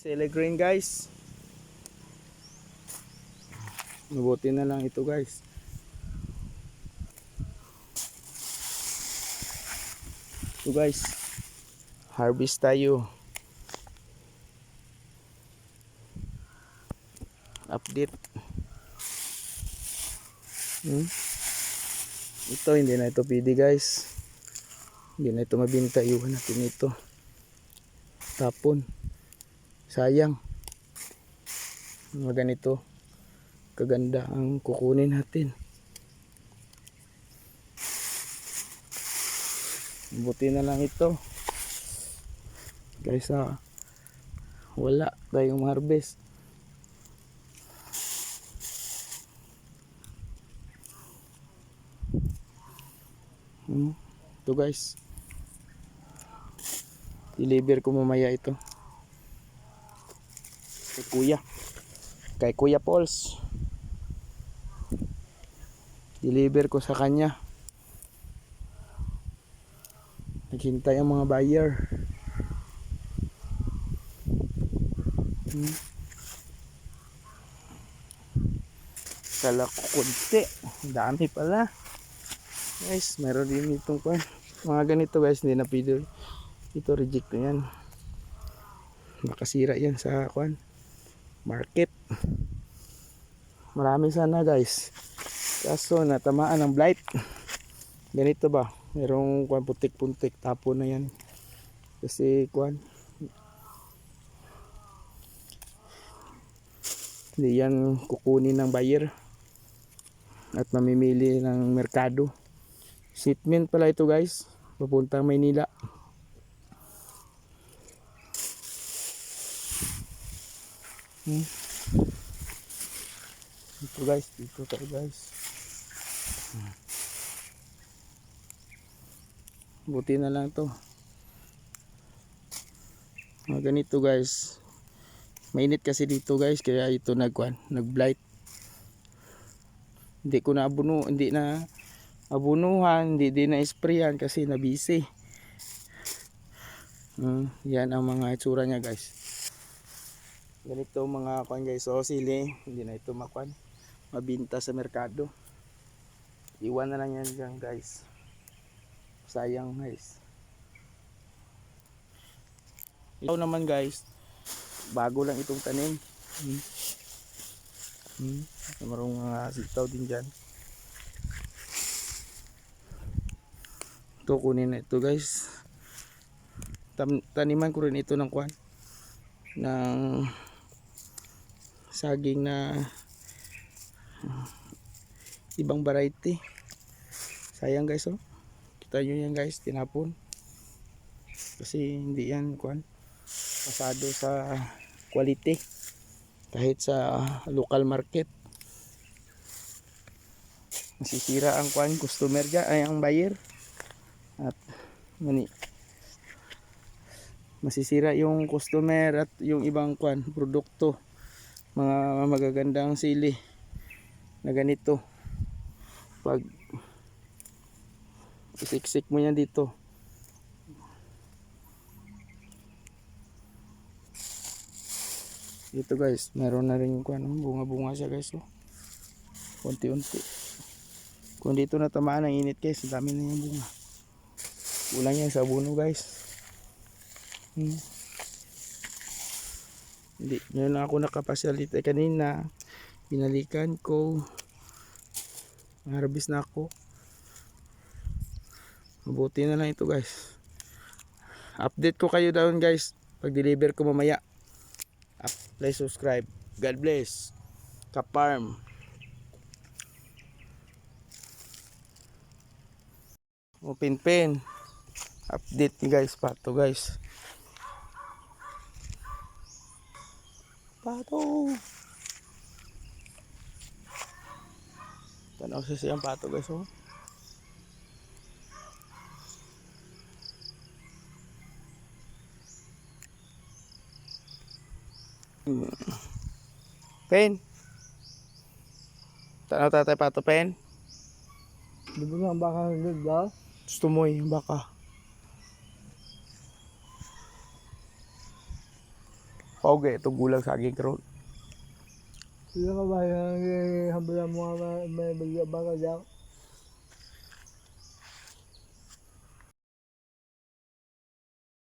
Celegreen guys. Mabuti na lang ito guys. Ito guys. Harvest tayo. Update. Ito hindi na ito pwede guys. Hindi na ito mabinta. Iwan natin ito. Tapon. Sayang. Mga ganito kaganda ang kukunin natin. Buti na lang ito guys, wala tayong harvest. Ito guys, deliver ko mamaya ito kay Kuya Pauls. Deliver ko sa kanya. Naghintay ang mga buyer. Kala ko kunti, dami pala guys. Meron din itong mga ganito guys, hindi na pwede ito, reject na yan. Makasira yan sa market. Marami sana guys, kaso natamaan ng blight. Ganito ba, merong putik-puntik, tapo na yan kasi hindi yan kukunin ng buyer at mamimili ng merkado. Shipment pala ito guys, papuntang Maynila. Ito guys, dito tayo guys. Buti na lang to. Mga ganito guys. Mainit kasi dito guys, kaya ito nag-blight. Hindi ko na abunuhan, hindi din na sprayan kasi nabisi. Yan ang mga itsura niya guys. Ganito mga guys, so sili, hindi na ito mabinta sa merkado. Iwan na lang yan dyan guys. Sayang guys. Ito naman guys, bago lang itong tanim. Marong mga sitaw din dyan. Ito kunin na ito guys. Taniman ko rin ito ng ng saging na ibang variety. Sayang guys, oh. Kita nyo yan guys, tinapon kasi hindi yan pasado sa quality kahit sa local market. Masisira ang customer dyan, ay ang buyer, at masisira yung customer at yung ibang produkto. Mga magagandang sili na ganito, pag isiksik mo yan dito, dito guys, meron na rin bunga-bunga siya guys, oh. Unti-unti. Kung dito natamaan ng init guys, dami na yung bunga. Kulang yan sa abono guys. Hindi, ngayon lang ako nakapasyalite kanina. Pinalikan ko. Harvest na ako. Mabuti na lang ito guys. Update ko kayo doon guys pag deliver ko mamaya. Please subscribe. God bless. Kaparm. Pinpin. Update ni guys, pato guys. Pato. Tanaw sa siyang pato guys, oh. Pen. Tanaw tatay pato, pen. Di ba nga baka nagda? Gusto mo yung baka. Pauga ito gulang saging karon. Sila ka ba yung hambala mo nga may bagyo baka dyan?